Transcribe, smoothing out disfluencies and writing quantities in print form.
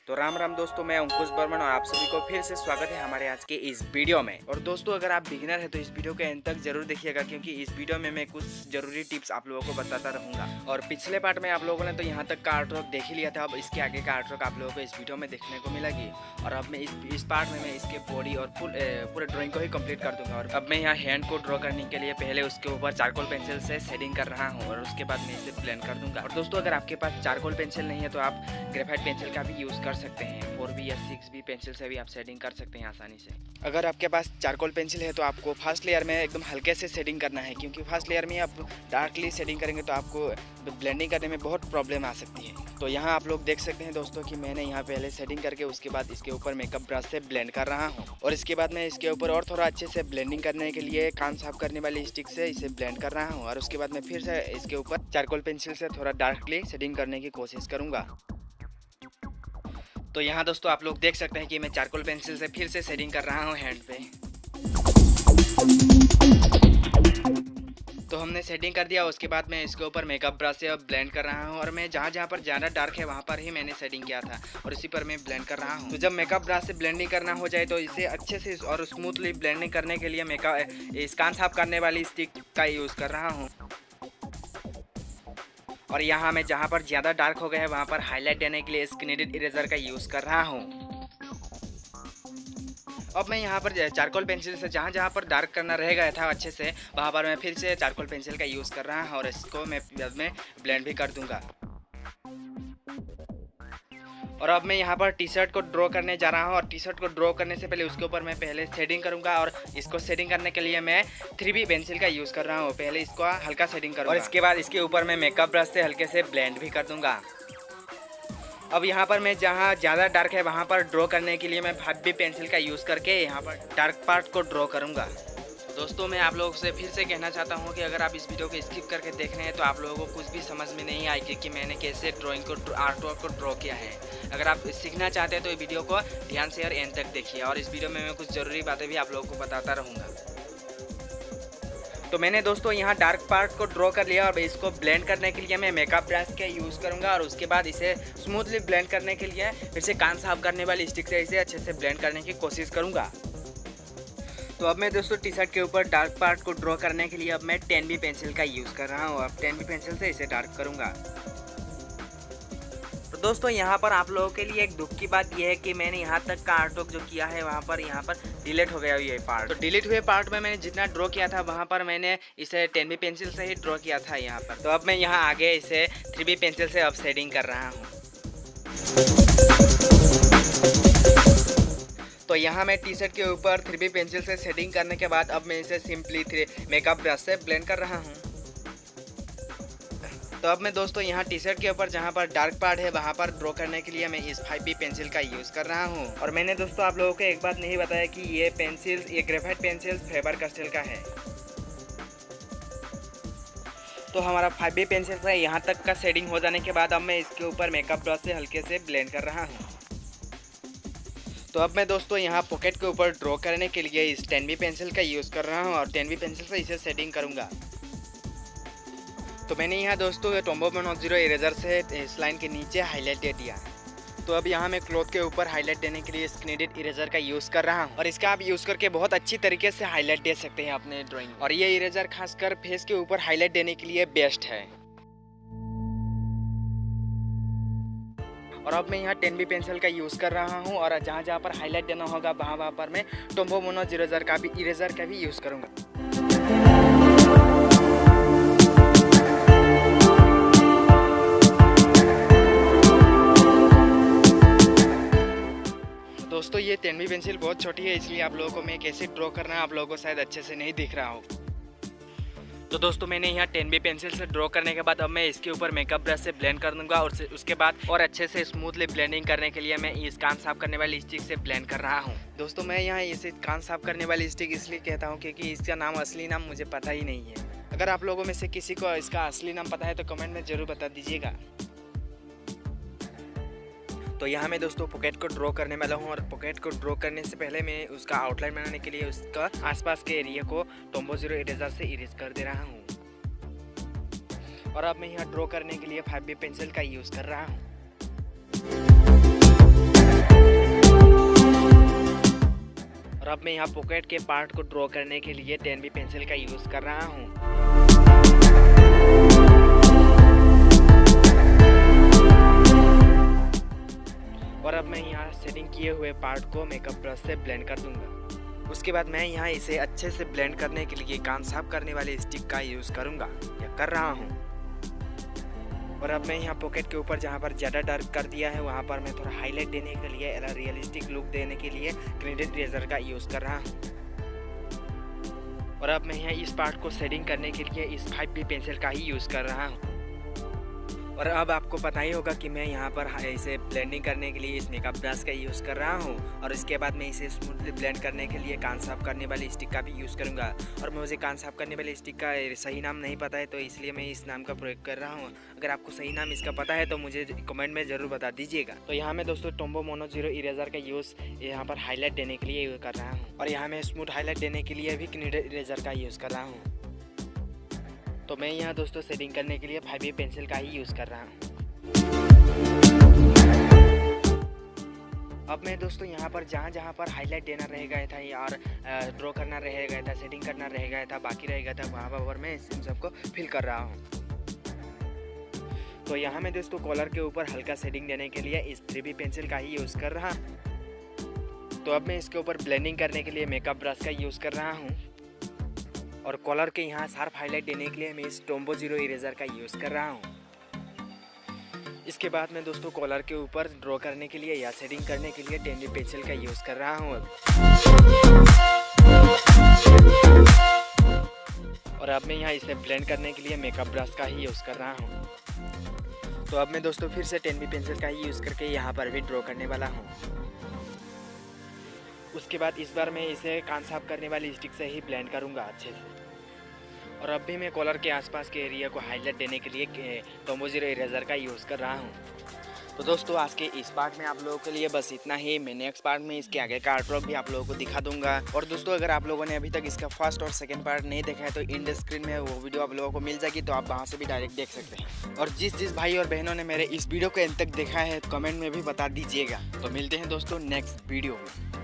तो राम राम दोस्तों, मैं अंकुश बर्मन और आप सभी को फिर से स्वागत है हमारे आज के इस वीडियो में। और दोस्तों, अगर आप बिगिनर है तो इस वीडियो के अंत तक जरूर देखिएगा, क्योंकि इस वीडियो में मैं कुछ जरूरी टिप्स आप लोगों को बताता रहूंगा। और पिछले पार्ट में आप लोगों ने तो यहाँ तक का आर्टवर्क देख ही लिया था, अब इसके आगे का आर्टवर्क आप लोगों को इस वीडियो में देखने को मिलेगी। और अब मैं इस पार्ट में मैं इसके बॉडी और पूरे ड्राइंग को ही कंप्लीट कर दूंगा। और अब मैं यहाँ हैंड को ड्रॉ करने के लिए पहले उसके ऊपर चारकोल पेंसिल से शेडिंग कर रहा हूँ और उसके बाद मैं इसे ब्लेंड कर दूंगा। और दोस्तों, अगर आपके पास चारकोल पेंसिल नहीं है तो आप ग्रेफाइट पेंसिल का भी यूज़ कर सकते हैं। 4B या 6B पेंसिल से भी आप शेडिंग कर सकते हैं आसानी से। अगर आपके पास चारकोल पेंसिल है तो आपको फर्स्ट लेयर में एकदम हल्के से शेडिंग करना है, क्योंकि फर्स्ट लेयर में आप डार्कली शेडिंग करेंगे तो आपको ब्लेंडिंग करने में बहुत प्रॉब्लम आ सकती है। तो यहाँ आप लोग देख सकते हैं दोस्तों कि मैंने यहाँ पहले शेडिंग करके उसके बाद इसके ऊपर मेकअप ब्रश से ब्लेंड कर रहा हूँ। और इसके बाद मैं इसके ऊपर और थोड़ा अच्छे से ब्लेंडिंग करने के लिए कान साफ करने वाली स्टिक से इसे ब्लेंड कर रहा हूँ। और उसके बाद मैं फिर से इसके ऊपर चारकोल पेंसिल से थोड़ा डार्कली शेडिंग करने की कोशिश करूँगा। तो यहाँ दोस्तों आप लोग देख सकते हैं कि मैं चारकोल पेंसिल से फिर से शेडिंग कर रहा हूँ हैंड पे। तो हमने शेडिंग कर दिया, उसके बाद मैं इसके ऊपर मेकअप ब्रश से अब ब्लेंड कर रहा हूँ। और मैं जहाँ पर ज़्यादा डार्क है वहाँ पर ही मैंने शेडिंग किया था और इसी पर मैं ब्लेंड कर रहा हूँ। तो जब मेकअप ब्रश से ब्लेंडिंग करना हो जाए तो इसे अच्छे से और स्मूथली ब्लेंडिंग करने के लिए मेकअप इस कान साफ करने वाली स्टिक का यूज़ कर रहा हूँ। और यहाँ मैं जहाँ पर ज़्यादा डार्क हो गया है वहाँ पर हाईलाइट देने के लिए स्किनेटेड इरेजर का यूज़ कर रहा हूँ। अब मैं यहाँ पर चारकोल पेंसिल से जहाँ पर डार्क करना रह गया था अच्छे से, वहाँ पर मैं फिर से चारकोल पेंसिल का यूज़ कर रहा हूँ और इसको मैं बाद में ब्लेंड भी कर दूँगा। और अब मैं यहाँ पर टी शर्ट को ड्रॉ करने जा रहा हूँ। और टी शर्ट को ड्रॉ करने से पहले उसके ऊपर मैं पहले शेडिंग करूँगा। और इसको शेडिंग करने के लिए मैं 3B पेंसिल का यूज़ कर रहा हूँ। पहले इसको हल्का शेडिंग करूँगा और इसके बाद इसके ऊपर मैं मेकअप ब्रश से हल्के से ब्लेंड भी कर दूँगा। अब यहाँ पर मैं जहाँ ज़्यादा डार्क है वहाँ पर ड्रॉ करने के लिए मैं 5B पेंसिल का यूज़ करके यहाँ पर डार्क पार्ट को ड्रॉ करूँगा। दोस्तों, मैं आप लोगों से फिर से कहना चाहता हूँ कि अगर आप इस वीडियो को स्किप करके देख रहे हैं तो आप लोगों को कुछ भी समझ में नहीं आएगी कि मैंने कैसे ड्राइंग को आर्टवर्क को ड्रॉ किया है। अगर आप सीखना चाहते हैं तो ये वीडियो को ध्यान से और एंड तक देखिए। और इस वीडियो में मैं कुछ ज़रूरी बातें भी आप लोगों को बताता रहूँगा। तो मैंने दोस्तों यहाँ डार्क पार्ट को ड्रॉ कर लिया और इसको ब्लेंड करने के लिए मैं मेकअप ब्रश का यूज़ करूँगा। और उसके बाद इसे स्मूथली ब्लेंड करने के लिए फिर से कान साफ करने वाली स्टिक से इसे अच्छे से ब्लेंड करने की कोशिश करूँगा। तो अब मैं दोस्तों टी शर्ट के ऊपर डार्क पार्ट को ड्रॉ करने के लिए अब मैं 10B पेंसिल का यूज़ कर रहा हूँ। अब 10B पेंसिल से इसे डार्क करूँगा। तो दोस्तों, यहाँ पर आप लोगों के लिए एक दुख की बात यह है कि मैंने यहाँ तक का आर्टवर्क जो किया है वहाँ पर डिलीट हो गया ये पार्ट। तो डिलीट हुए पार्ट में मैंने जितना ड्रॉ किया था वहाँ पर मैंने इसे 10B पेंसिल से ही ड्रॉ किया था यहाँ पर। तो अब मैं यहाँ आगे इसे 3B पेंसिल से अब शेडिंग कर रहा हूँ। तो यहाँ मैं टी शर्ट के ऊपर 3B पेंसिल से शेडिंग करने के बाद अब मैं इसे सिंपली मेकअप ब्रश से ब्लेंड कर रहा हूँ। तो अब मैं दोस्तों यहाँ टी शर्ट के ऊपर जहाँ पर डार्क पार्ट है वहाँ पर ड्रॉ करने के लिए मैं इस 5B पेंसिल का यूज़ कर रहा हूँ। और मैंने दोस्तों आप लोगों को एक बात नहीं बताया कि ये ग्रेफाइट पेंसिल फेबर कास्टेल का है। तो हमारा 5B पेंसिल से यहाँ तक का शेडिंग हो जाने के बाद अब मैं इसके ऊपर मेकअप ब्रश से हल्के से ब्लेंड कर रहा हूँ। तो अब मैं दोस्तों यहाँ पॉकेट के ऊपर ड्रॉ करने के लिए इस 10B पेंसिल का यूज़ कर रहा हूँ और 10B पेंसिल से इसे शेडिंग करूँगा। तो मैंने यहाँ दोस्तों टॉम्बो मोनो0 इरेजर से इस लाइन के नीचे हाईलाइट दे दिया। तो अब यहाँ मैं क्लॉथ के ऊपर हाईलाइट देने के लिए स्किनेटेड इरेजर का यूज़ कर रहा हूँ। और इसका आप यूज़ करके बहुत अच्छी तरीके से हाईलाइट दे सकते हैं अपने ड्राइंग। और ये इरेजर खासकर फेस के ऊपर हाईलाइट देने के लिए बेस्ट है। और अब मैं यहाँ 10B पेंसिल का यूज़ कर रहा हूँ और जहाँ पर हाईलाइट देना होगा वहाँ पर मैं टॉम्बो मोनो0 का भी इरेजर का भी यूज़ करूँगा। दोस्तों, ये 10B पेंसिल बहुत छोटी है, इसलिए आप लोगों को मैं कैसे ड्रॉ करना है आप लोगों को शायद अच्छे से नहीं दिख रहा हो। तो दोस्तों, मैंने यहाँ 10B पेंसिल से ड्रॉ करने के बाद अब मैं इसके ऊपर मेकअप ब्रश से ब्लेंड कर दूंगा। और उसके बाद और अच्छे से स्मूथली ब्लेंडिंग करने के लिए मैं इस कान साफ करने वाली स्टिक से ब्लेंड कर रहा हूँ। दोस्तों, मैं यहाँ इसे कान साफ करने वाली स्टिक इसलिए कहता हूँ क्योंकि इसका नाम असली नाम मुझे पता ही नहीं है। अगर आप लोगों में से किसी को इसका असली नाम पता है तो कमेंट में ज़रूर बता दीजिएगा। तो यहाँ मैं दोस्तों पॉकेट को ड्रॉ करने वाला हूँ। और पॉकेट को ड्रॉ करने से पहले मैं उसका आउटलाइन बनाने के लिए उसका आसपास के एरिया को टॉम्बो0 इरेजर से इरेज कर दे रहा हूँ। और अब मैं यहाँ ड्रॉ करने के लिए 5B पेंसिल का यूज़ कर रहा हूँ। अब मैं यहाँ पॉकेट के पार्ट को ड्रॉ करने के लिए 10B पेंसिल का यूज़ कर रहा हूँ। और अब मैं यहाँ सेटिंग किए हुए पार्ट को मेकअप ब्रश से ब्लेंड कर दूंगा। उसके बाद मैं यहाँ इसे अच्छे से ब्लेंड करने के लिए कान साफ करने वाले स्टिक का यूज़ करूँगा या कर रहा हूँ। और अब मैं यहाँ पॉकेट के ऊपर जहाँ पर ज़्यादा डार्क कर दिया है वहाँ पर मैं थोड़ा हाईलाइट देने के लिए, रियलिस्टिक लुक देने के लिए ग्रेडेड इरेजर का यूज़ कर रहा हूँ। और अब मैं यहाँ इस पार्ट को शेडिंग करने के लिए इस 5B पेंसिल का ही यूज़ कर रहा हूँ। और अब आपको पता ही होगा कि मैं यहाँ पर इसे ब्लेंडिंग करने के लिए इस मेकअप ब्रश का यूज़ कर रहा हूँ। और इसके बाद मैं इसे स्मूथली ब्लेंड करने के लिए कान साफ करने वाली स्टिक का भी यूज़ करूँगा। और मुझे कान साफ करने वाली स्टिक का सही नाम नहीं पता है, तो इसलिए मैं इस नाम का प्रयोग कर रहा हूँ। अगर आपको सही नाम इसका पता है तो मुझे कमेंट में ज़रूर बता दीजिएगा। तो यहाँ मैं दोस्तों टोम्बो मोनो 0 इरेजर का यूज़ यहाँ पर हाईलाइट देने के लिए यूज़ कर रहा हूँ। और यहाँ मैं स्मूथ हाईलाइट देने के लिए भी ग्रेडेड इरेजर का यूज़ कर रहा हूँ। तो मैं यहाँ दोस्तों शेडिंग करने के लिए 5B पेंसिल का ही यूज़ कर रहा हूँ। अब मैं दोस्तों यहाँ पर जहाँ पर हाईलाइट देना रह गया था और ड्रॉ करना रह गया था, सेटिंग करना रह गया था, बाकी रह गया था, वहाँ पर मैं इन सबको फिल कर रहा हूँ। तो यहाँ मैं दोस्तों कॉलर के ऊपर हल्का शेडिंग देने के लिए इस 3B पेंसिल का ही यूज़ कर रहा हूँ। तो अब मैं इसके ऊपर ब्लेंडिंग करने के लिए मेकअप ब्रश का यूज़ कर रहा हूँ। और कॉलर के यहाँ शार्प हाईलाइट देने के लिए मैं इस टोम्बो 0 इरेजर का यूज़ कर रहा हूँ। इसके बाद मैं दोस्तों कॉलर के ऊपर ड्रॉ करने के लिए या शेडिंग करने के लिए 10B पेंसिल का यूज़ कर रहा हूँ। और अब मैं यहाँ इसे ब्लेंड करने के लिए मेकअप ब्रश का ही यूज़ कर रहा हूँ। तो अब मैं दोस्तों फिर से 10B पेंसिल का ही यूज़ करके यहाँ पर भी ड्रॉ करने वाला हूँ। उसके बाद इस बार मैं इसे कान साफ करने वाली स्टिक से ही ब्लेंड करूँगा अच्छे से। और अब भी मैं कॉलर के आसपास के एरिया को हाईलाइट देने के लिए टोम्बो 0 इरेजर का यूज़ कर रहा हूँ। तो दोस्तों आज के इस पार्ट में आप लोगों के लिए बस इतना ही। मैं नेक्स्ट पार्ट में इसके आगे का आर्टवर्क भी आप लोगों को दिखा दूंगा। और दोस्तों अगर आप लोगों ने अभी तक इसका फर्स्ट और सेकंड पार्ट नहीं देखा है तो इंड स्क्रीन में वो वीडियो आप लोगों को मिल जाएगी, तो आप वहाँ से भी डायरेक्ट देख सकते हैं। और जिस भाई और बहनों ने मेरे इस वीडियो को अंत तक देखा है कमेंट में भी बता दीजिएगा। तो मिलते हैं दोस्तों नेक्स्ट वीडियो में।